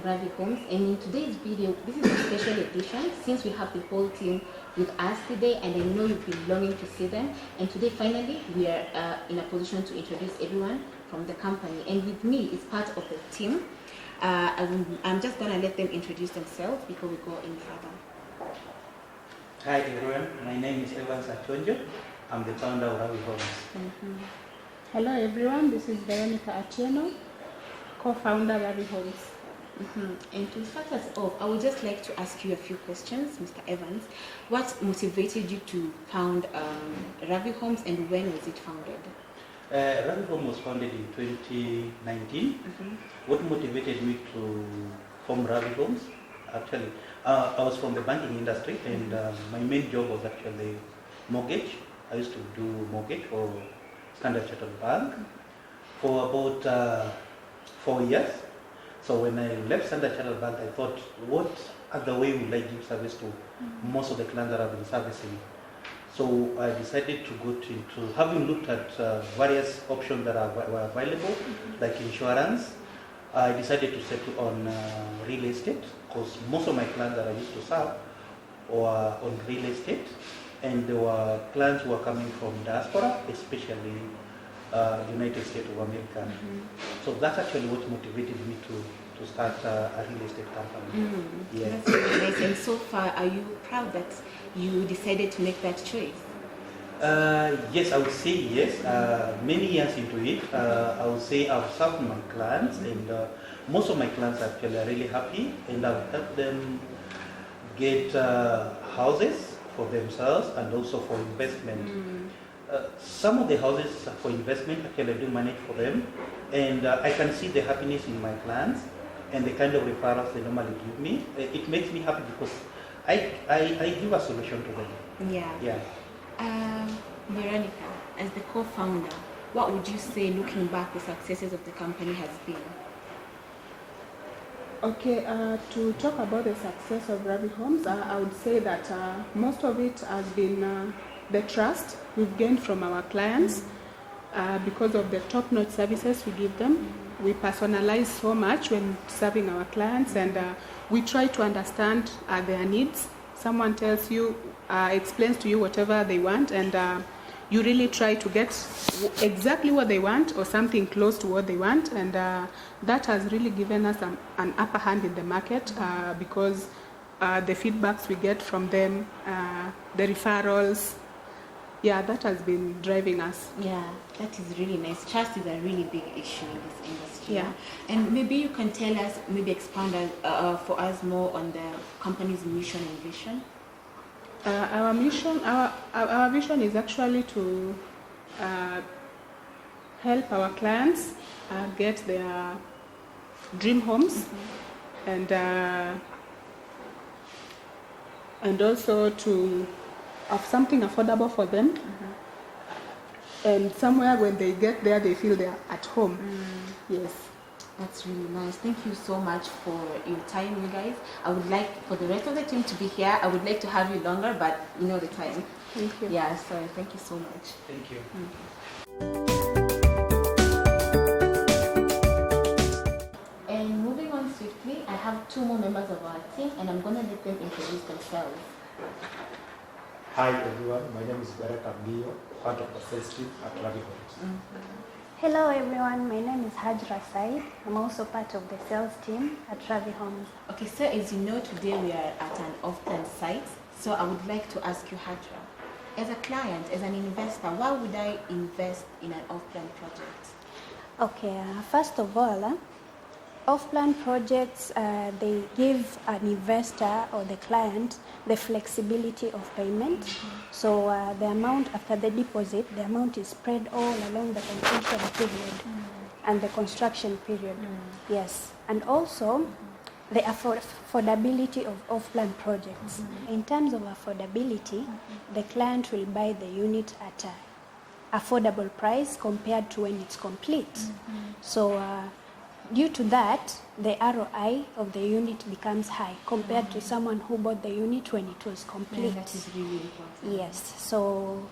Ravi Homes, and in today's video, this is a special edition since we have the whole team with us today, and I know you've been longing to see them. And today, finally, we are in a position to introduce everyone from the company. And with me is part of the team. I'm just gonna let them introduce themselves before we go any further. Hi everyone, my name is Evans Achonjo. I'm the founder of Ravi Homes. Hello everyone, this is Veronica Atieno, co-founder of Ravi Homes. And to start us off, I would just like to ask you a few questions, Mr. Evans. What motivated you to found Ravi Homes, and when was it founded? Ravi Homes was founded in 2019. What motivated me to form Ravi Homes? Actually, I was from the banking industry, and my main job was actually mortgage. I used to do mortgage for Standard Chartered Bank for about 4 years. So when I left Standard Chartered Bank, I thought, what other way would I give service to most of the clients that I've been servicing? So I decided to go into, having looked at various options that were available, like insurance, I decided to settle on real estate, because most of my clients that I used to serve were on real estate, and there were clients who were coming from diaspora, especially United States of America. So that's actually what motivated me to start a real estate company. Yeah. That's really nice. And so far, are you proud that you decided to make that choice? Yes, I would say yes. Many years into it, I would say I've served my clients, and most of my clients actually are really happy, and I've helped them get houses for themselves and also for investment. Some of the houses for investment actually I do manage for them, and I can see the happiness in my clients and the kind of referrals they normally give me. It makes me happy because I give a solution to them. Yeah. Veronica, as the co-founder, what would you say, looking back, the successes of the company has been? Okay, to talk about the success of Ravi Homes, I would say that most of it has been the trust we've gained from our clients because of the top-notch services we give them. We personalize so much when serving our clients, and we try to understand their needs. Someone tells you, explains to you whatever they want, and you really try to get exactly what they want or something close to what they want, and that has really given us an upper hand in the market because the feedbacks we get from them, the referrals, that has been driving us. Yeah, that is really nice. Trust is a really big issue in this industry. Yeah. And maybe you can tell us, maybe expound for us more on the company's mission and vision. Our vision is actually to help our clients get their dream homes, and also to have something affordable for them, and somewhere when they get there they feel they're at home. Yes. That's really nice. Thank you so much for your time, you guys. I would like for the rest of the team to be here. I would like to have you longer, but you know the time. Thank you. Yeah, so thank you so much. Thank you. And moving on swiftly, I have two more members of our team, and I'm going to let them introduce themselves. Hi everyone, my name is Baraka Mio, part of the sales team at Ravi Homes. Hello everyone, my name is Hajra Said. I'm also part of the sales team at Ravi Homes. Okay, so as you know, today we are at an off-plan site. So I would like to ask you, Hajra, as a client, as an investor, why would I invest in an off-plan project? Okay, first of all, off-plan projects, they give an investor or the client the flexibility of payment. So the amount after the deposit, the amount is spread all along the completion period and the construction period. Yes, and also the affordability of off-plan projects. In terms of affordability, the client will buy the unit at an affordable price compared to when it's complete. So due to that, the ROI of the unit becomes high compared to someone who bought the unit when it was complete. Yeah, that is really important. Yes, so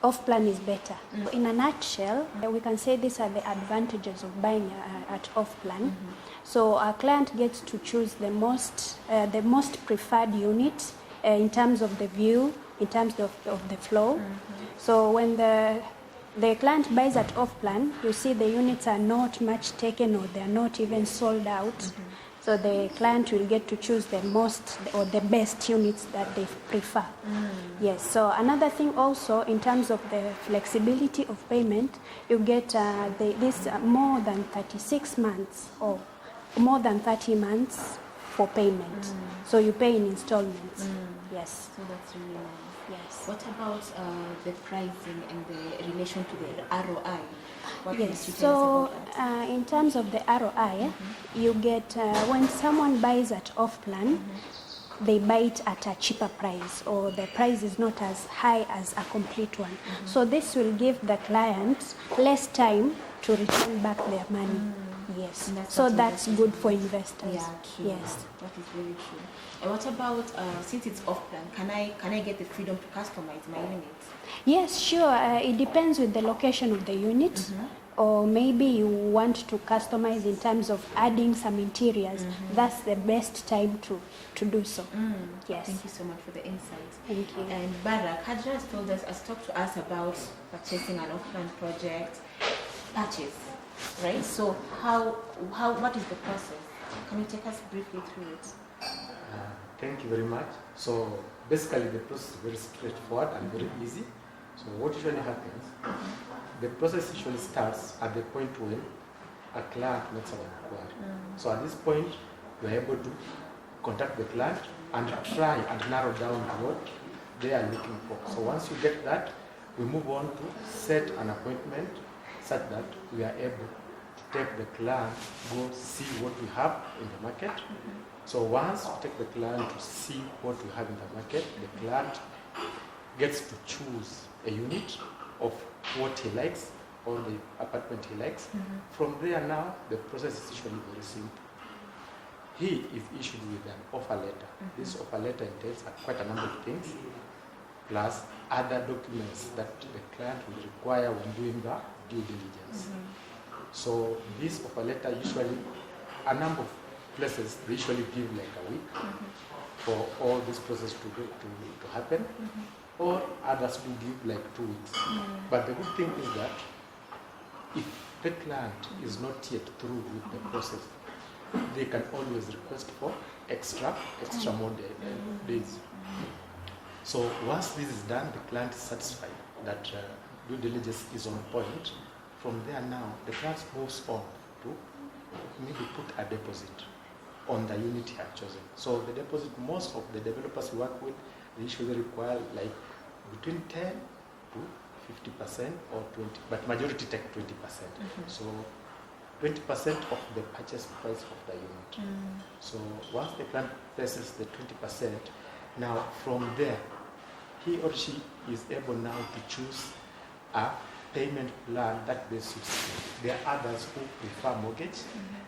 off-plan is better. In a nutshell, we can say these are the advantages of buying at off-plan. So our client gets to choose the most preferred unit in terms of the view, in terms of the flow. So when the client buys at off-plan, you see the units are not much taken or they are not even sold out. So the client will get to choose the most or the best units that they prefer. Yes, so another thing also in terms of the flexibility of payment, you get this more than 36 months or more than 30 months for payment. So you pay in installments. Yes. So that's really nice. Yes. What about the pricing and the relation to the ROI? What Yes, can you tell us so about that? in terms of the ROI, you get when someone buys at off-plan, they buy it at a cheaper price or the price is not as high as a complete one. So this will give the client less time to return back their money. Yes, so that's good for investors. Yeah, true. Yes. That is very true. And what about since it's off plan? Can I get the freedom to customize my units? Yes, sure. It depends with the location of the unit. Or maybe you want to customize in terms of adding some interiors. That's the best time to do so. Yes. Thank you so much for the insights. Thank you. And Barak, Hadra has talked to us about purchasing an off-plan project purchase, right? So what is the process? Can you take us briefly through it? Thank you very much. So basically the process is very straightforward and very easy. So what usually happens, the process usually starts at the point when a client makes an inquiry. So at this point, you are able to contact the client and try and narrow down what they are looking for. So once you get that, we move on to set an appointment such that we are able to take the client, go see what we have in the market. So once we take the client to see what we have in the market, the client gets to choose a unit of what he likes or the apartment he likes. From there now, the process is usually very simple. He is issued with an offer letter. This offer letter entails quite a number of things, plus other documents that the client will require when doing the due diligence. So this offer letter usually, a number of places, they usually give like a week for all this process to happen, or others will give like 2 weeks. But the good thing is that if the client is not yet through with the process, they can always request for extra more days. So once this is done, the client is satisfied that due diligence is on point. From there now, the client moves on to maybe put a deposit on the unit he had chosen. So the deposit, most of the developers we work with, they usually require like between 10 to 50% or 20, but majority take 20%. So 20% of the purchase price of the unit. So once the client places the 20%, now from there, he or she is able now to choose a payment plan that they suit. There are others who prefer mortgage,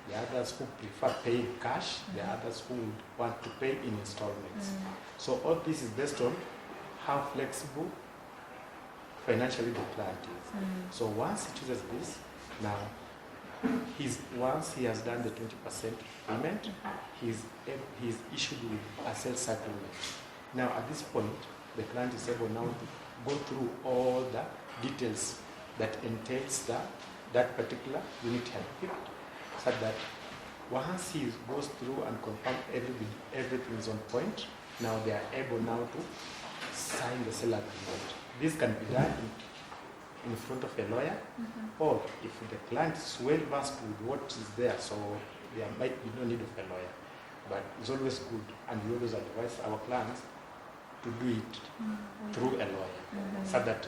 there are others who prefer paying cash, there are others who would want to pay in installments. So all this is based on how flexible financially the client is. So once he chooses this, now once he has done the 20% payment, he's issued with a sales agreement. Now at this point, the client is able now to go through all the details that entails that particular unit had picked, so that once he goes through and confirm everything is on point, now they are able now to sign the sale agreement. This can be done in front of a lawyer, or if the client is well versed with what is there, so there might be no need of a lawyer. But it's always good, and we always advise our clients to do it through a lawyer, so that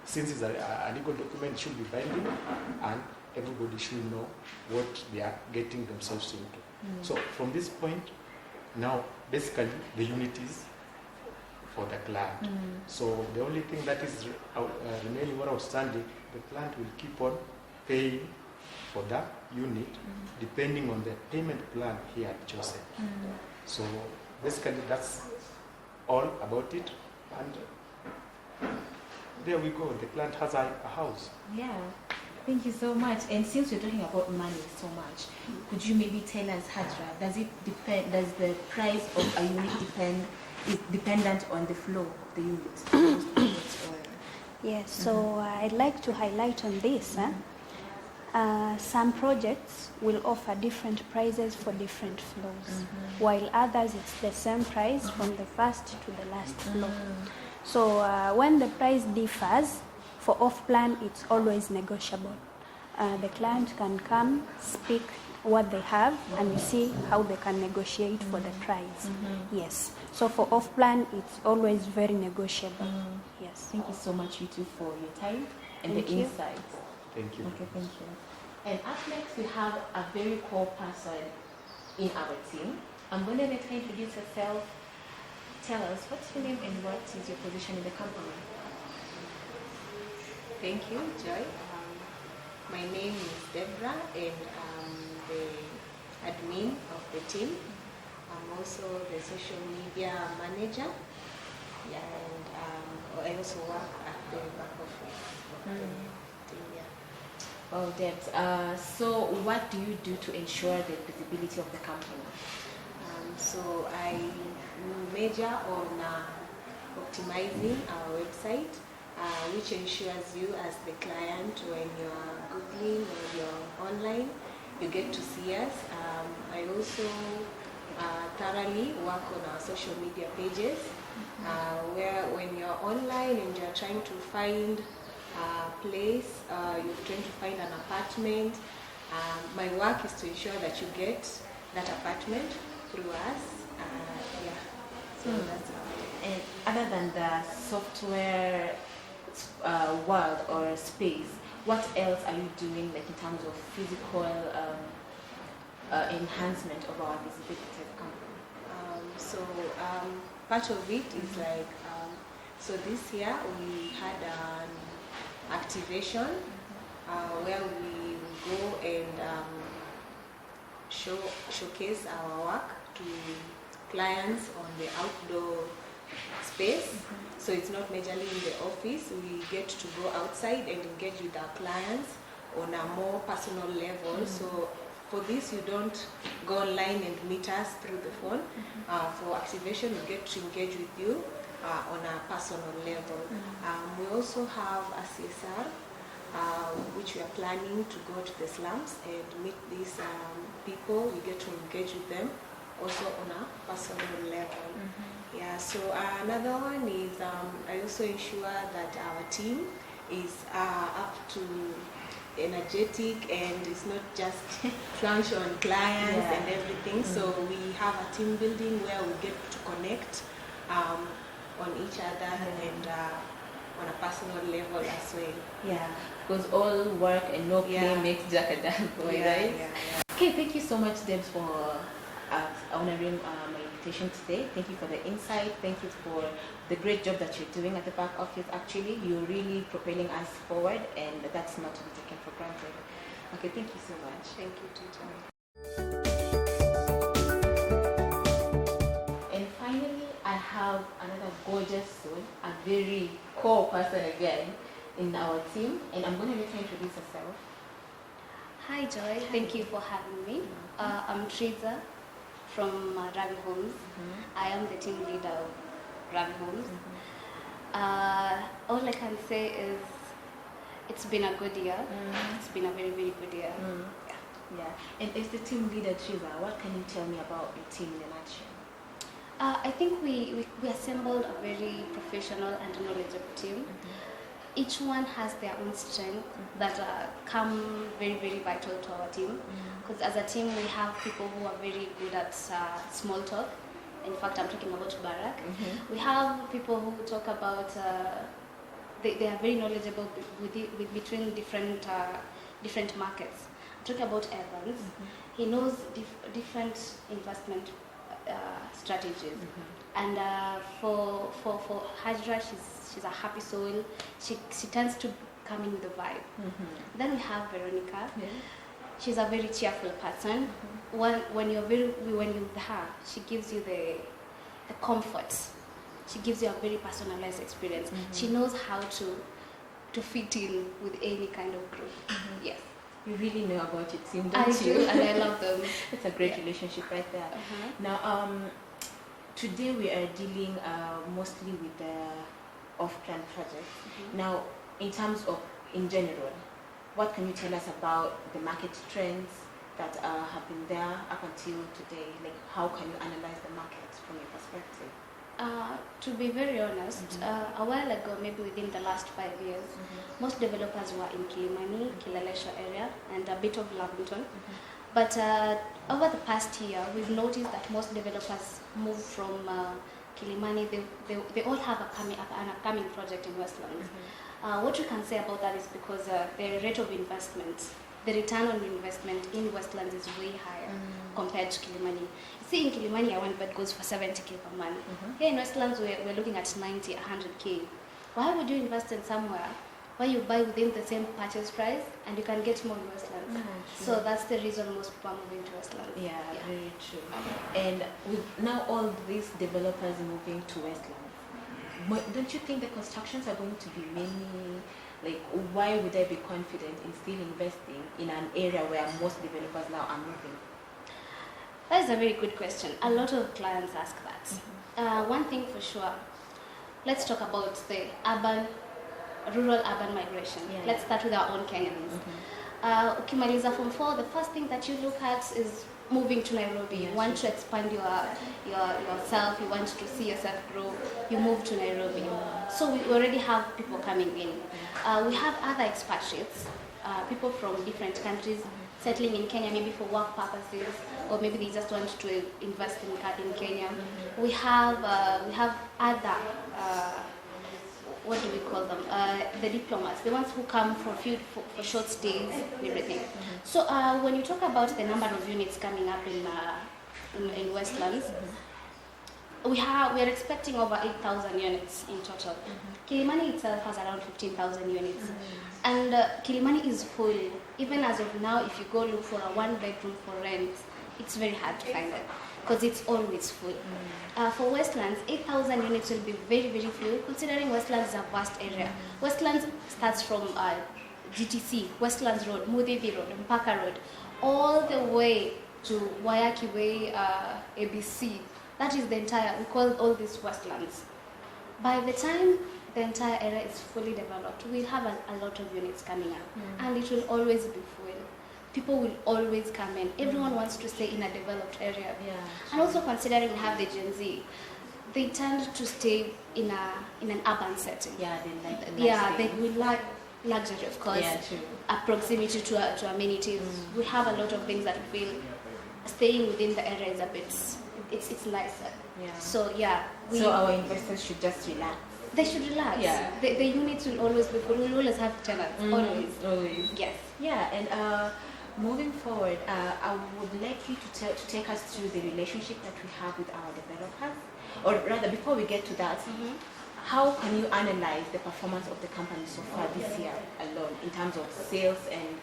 since it's a legal document, it should be binding, and everybody should know what they are getting themselves into. So from this point, now basically the unit is for the client. So the only thing that is remaining or outstanding, the client will keep on paying for that unit depending on the payment plan he had chosen. So basically that's all about it. And there we go. The client has a house. Yeah. Thank you so much. And since we're talking about money so much, could you maybe tell us, Hajra, does the price of a unit is dependent on the flow of the unit? Yes, so I'd like to highlight on this. Some projects will offer different prices for different floors, while others it's the same price from the first to the last floor. So when the price differs, for off-plan, it's always negotiable. The client can come, speak what they have, and you see how they can negotiate for the price. Yes. So for off-plan, it's always very negotiable. Yes. Thank you so much, you two, for your time and Thank the you. insights. Thank you. Okay, thank you. And up next, we have a very core person in our team. I'm going to let her introduce herself. Tell us, what's your name and what is your position in the company? Thank you, Joy. My name is Deborah and I'm the admin of the team. I'm also the social media manager. Yeah, and I also work at the back office of the team. Yeah. Well, Debs, so what do you do to ensure the visibility of the company? So I major on optimizing our website, which ensures you as the client, when you're Googling or you're online, you get to see us. I also thoroughly work on our social media pages, where when you're online and you're trying to find a place, you're trying to find an apartment, my work is to ensure that you get that apartment through us. So that's how. And other than the software world or space, what else are you doing, like in terms of physical enhancement of our visibility of the company? Part of it is like, so this year we had an activation where we go and showcase our work to clients on the outdoor space. So it's not majorly in the office. We get to go outside and engage with our clients on a more personal level. So for this, you don't go online and meet us through the phone. For activation, we get to engage with you on a personal level. We also have a CSR, which we are planning to go to the slums and meet these people. We get to engage with them also on a personal level. Yeah. So another one is I also ensure that our team is up to energetic and it's not just crunch on clients and everything. So we have a team building where we get to connect on each other and on a personal level as well. Yeah, because all work and no play makes Jack a dull boy, right? Okay, thank you so much, Debs, for honoring my invitation today. Thank you for the insight. Thank you for the great job that you're doing at the back office. Actually, you're really propelling us forward, and that's not to be taken for granted. Okay, thank you so much. Thank you, Tita. And finally, I have another gorgeous soul, a very core person again in our team, and I'm going to let her introduce herself. Hi Joy, thank you for having me. I'm Triza from Ravi Homes. I am the team leader of Ravi Homes. All I can say is it's been a good year. It's been a very, very good year. Yeah. And as the team leader, Triza, what can you tell me about your team in a nutshell? I think we assembled a very professional and knowledgeable team. Each one has their own strength that come very, very vital to our team. Because as a team, we have people who are very good at small talk. In fact, I'm talking about Barak. We have people who talk about, they are very knowledgeable between different markets. I'm talking about Evans. He knows different investment strategies. And for Hajra, she's a happy soul. She tends to come in with a vibe. Then we have Veronica. She's a very cheerful person. When you're with her, she gives you the comfort she gives you a very personalized experience. She knows how to fit in with any kind of group. Yes. You really know about your team, I don't you? do, and I love them. It's a great relationship right there. Now, today we are dealing mostly with the off-plan projects. Now, in terms of, in general, what can you tell us about the market trends that have been there up until today? Like, how can you analyze the market from your perspective? To be very honest, a while ago, maybe within the last 5 years, most developers were in Kilimani, Kilalesha area, and a bit of Lavington. But over the past year, we've noticed that most developers moved from Kilimani. They all have an upcoming project in Westlands. What you can say about that is because the rate of investment, the return on investment in Westlands is way higher compared to Kilimani. See, in Kilimani, a one bed goes for 70K per month. Here in Westlands, we're looking at 90, 100K. Why would you invest in somewhere where you buy within the same purchase price and you can get more in Westlands? So that's the reason most people are moving to Westlands. Yeah, very true. And with now all these developers moving to Westlands, don't you think the constructions are going to be many? Like, why would I be confident in still investing in an area where most developers now are moving? That is a very good question. A lot of clients ask that. One thing for sure, let's talk about the rural-urban migration. Let's start with our own Kenyans. Ukimaliza Form 4, the first thing that you look at is moving to Nairobi. You want to expand yourself, you want to see yourself grow, you move to Nairobi. So we already have people coming in. We have other expatriates, people from different countries settling in Kenya, maybe for work purposes, or maybe they just want to invest in Kenya. We have other, what do we call them? The diplomats, the ones who come for short stays and everything. So when you talk about the number of units coming up in Westlands, we are expecting over 8,000 units in total. Kilimani itself has around 15,000 units. And Kilimani is full. Even as of now, if you go look for a one-bedroom for rent, it's very hard to find it because it's always full. For Westlands, 8,000 units will be very, very few, considering Westlands is a vast area. Westlands starts from GTC, Westlands Road, Mudivi Road, Mpaka Road, all the way to Wayaki Way, ABC. That is the entire, we call all these Westlands. By the time the entire area is fully developed, we'll have a lot of units coming up, and it will always be full. People will always come in. Everyone wants to stay in a developed area. And also considering we have the Gen Z, they tend to stay in an urban setting. They will like luxury, of course, a proximity to amenities. We have a lot of things that we feel staying within the area is a bit, it's nicer. So so our investors should just relax. They should relax. The units will always be full. We'll always have tenants. Always. Yes. And moving forward, I would like you to take us through the relationship that we have with our developers. Or rather, before we get to that, how can you analyze the performance of the company so far this year alone in terms of sales and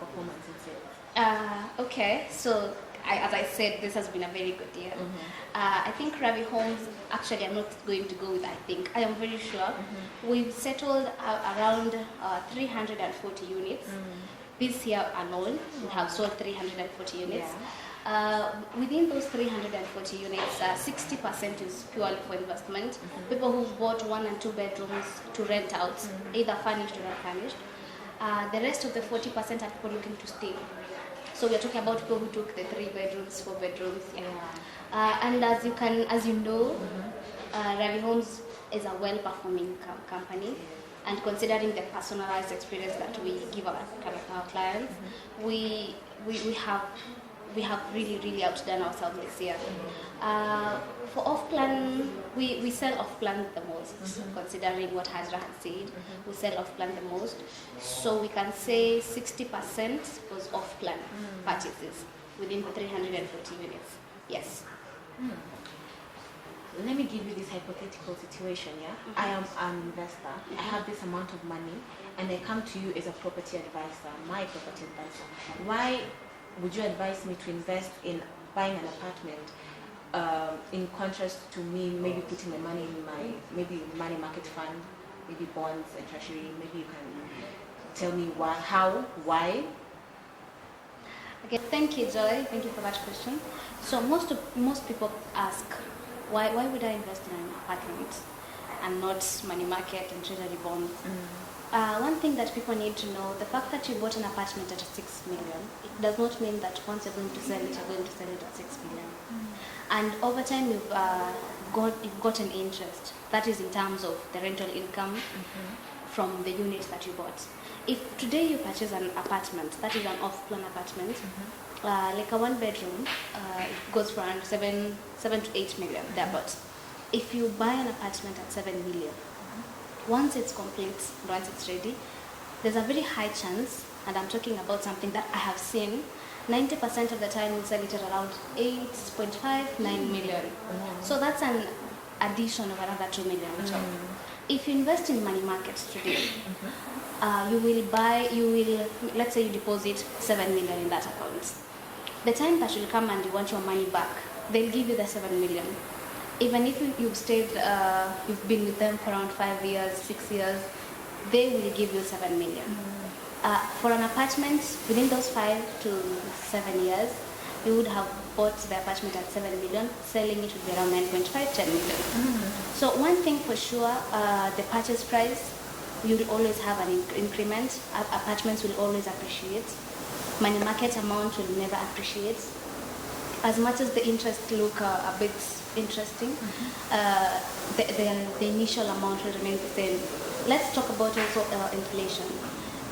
performance in sales? Okay, so as I said, this has been a very good year. I think Ravi Homes, actually I'm not going to go with I think, I am very sure. We've settled around 340 units. This year alone, we have sold 340 units. Within those 340 units, 60% is purely for investment. People who bought 1 and 2 bedrooms to rent out, either furnished or unfurnished. The rest of the 40% are people looking to stay. So we're talking about people who took the 3 bedrooms, 4 bedrooms. And as you know, Ravi Homes is a well-performing company. And considering the personalized experience that we give our clients, we have really outdone ourselves this year. For off-plan, we sell off-plan the most, considering what Hajra had said. We sell off-plan the most. So we can say 60% was off-plan purchases within the 340 units. Yes. Let me give you this hypothetical situation, I am an investor, I have this amount of money, and I come to you as a property advisor, my property advisor. Why would you advise me to invest in buying an apartment in contrast to me maybe putting my money in my maybe money market fund, maybe bonds and treasury. Maybe you can tell me why. Okay, thank you, Joy. Thank you for that question. So most people ask, why would I invest in an apartment and not money market and treasury bonds? One thing that people need to know, the fact that you bought an apartment at 6 million, it does not mean that once you're going to sell it, you're going to sell it at 6 million. And over time, you've got an interest. That is in terms of the rental income from the unit that you bought. If today you purchase an apartment, that is an off-plan apartment, like a one-bedroom, it goes for around 7 to 8 million, thereabouts. If you buy an apartment at 7 million, once it's complete, once it's ready, there's a very high chance, and I'm talking about something that I have seen, 90% of the time we sell it at around 8.5, 9 million. So that's an addition of another 2 million on top. If you invest in money markets today, let's say you deposit 7 million in that account. The time that you'll come and you want your money back, they'll give you the 7 million. Even if you've been with them for around 5 years, 6 years, they will give you 7 million. For an apartment, within those 5 to 7 years, you would have bought the apartment at 7 million, selling it would be around 9.5, 10 million. So one thing for sure, the purchase price, you will always have an increment. Apartments will always appreciate. Money market amount will never appreciate. As much as the interest look a bit interesting, the initial amount will remain the same. Let's talk about also inflation.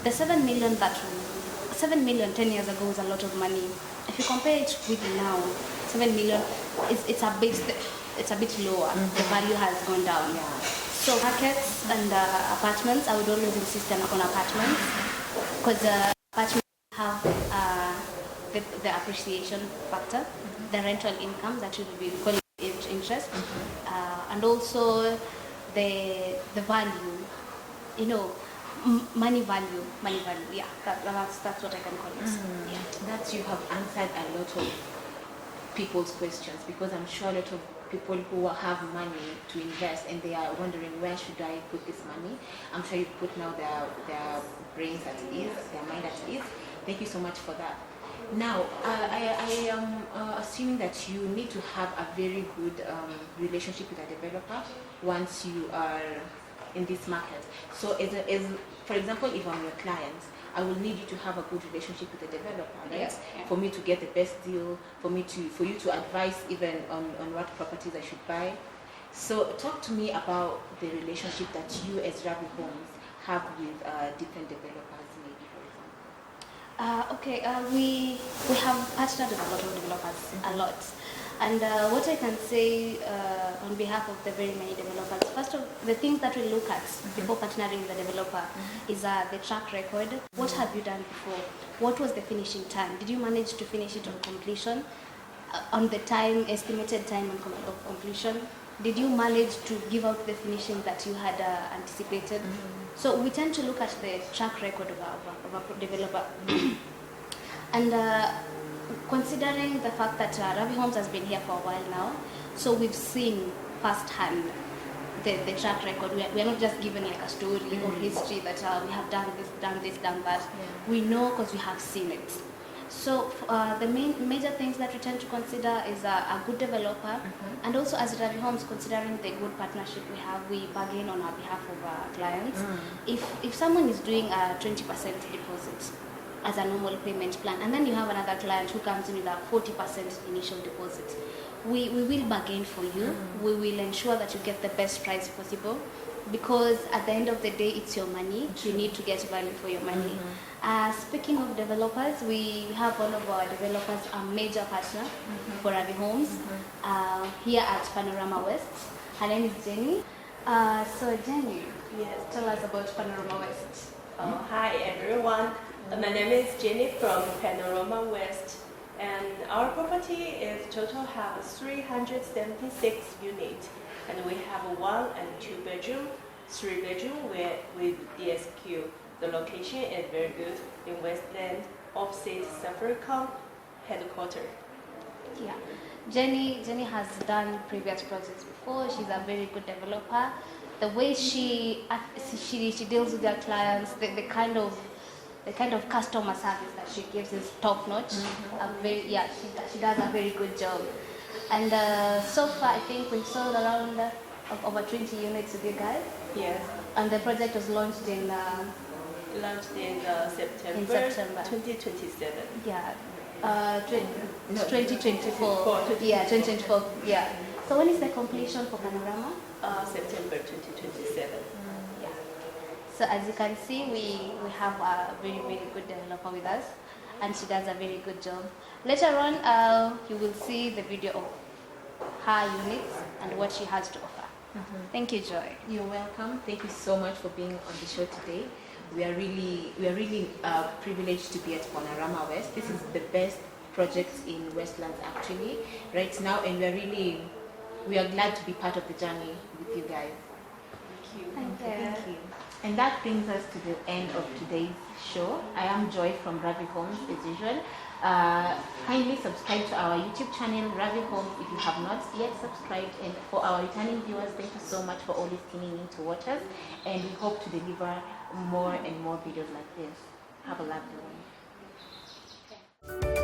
The 7 million 10 years ago was a lot of money. If you compare it with now, 7 million, it's a bit lower. The value has gone down. So markets and apartments, I would always insist on apartments, because apartments have the appreciation factor, the rental income that you will be calling interest, and also the value, money value. Yeah, that's what I can call it. Yeah. That you have answered a lot of people's questions, because I'm sure a lot of people who have money to invest and they are wondering, where should I put this money? I'm sure you put now their brains at ease, their mind at ease. Thank you so much for that. Now, I am assuming that you need to have a very good relationship with a developer once you are in this market. So, for example, if I'm your client, I will need you to have a good relationship with the developer, right? Yes, yeah. For me to get the best deal, for you to advise even on what properties I should buy. So talk to me about the relationship that you as Ravi Homes have with different developers, maybe, for example. We have partnered with a lot of developers, a lot. And what I can say on behalf of the very many developers, first of the things that we look at before partnering with the developer is the track record. What have you done before? What was the finishing time? Did you manage to finish it on completion? On the estimated time of completion? Did you manage to give out the finishing that you had anticipated? So we tend to look at the track record of a developer. And considering the fact that Ravi Homes has been here for a while now, so we've seen firsthand the track record. We are not just given like a story or history that we have done this, done that. Yeah. We know because we have seen it. So the major things that we tend to consider is a good developer, and also as Ravi Homes, considering the good partnership we have, we bargain on our behalf of our clients. If someone is doing a 20% deposit as a normal payment plan, and then you have another client who comes in with a 40% initial deposit, we will bargain for you. We will ensure that you get the best price possible, because at the end of the day, it's your money. You need to get value for your money. Speaking of developers, we have one of our developers, a major partner for Ravi Homes, here at Panorama West. Her name is Jenny. So Jenny, yes, tell us about Panorama West. Hi everyone. My name is Jenny from Panorama West, and our property is total have 376 units, and we have a 1 and 2 bedroom, 3 bedroom with DSQ. The location is very good in Westland, opposite Safaricom headquarters. Yeah. Jenny has done previous projects before. She's a very good developer. The way she deals with her clients, the kind of customer service that she gives is top notch. She does a very good job. And so far, I think we've sold around over 20 units with you guys. Yes. And the project was launched in September 2027. Yeah. 2024. Yeah, 2024. Yeah. So when is the completion for Panorama? September 2027. Yeah. So as you can see, we have a very, very good developer with us, and she does a very good job. Later on, you will see the video of her units and what she has to offer. Thank you, Joy. You're welcome. Thank you so much for being on the show today. We are really privileged to be at Panorama West. This is the best project in Westlands actually right now, and we are glad to be part of the journey with you guys. Thank you. Thank you. And that brings us to the end of today's show. I am Joy from Ravi Homes as usual. Kindly subscribe to our YouTube channel, Ravi Homes, if you have not yet subscribed. And for our returning viewers, thank you so much for always tuning in to watch us. And we hope to deliver more and more videos like this. Have a lovely one.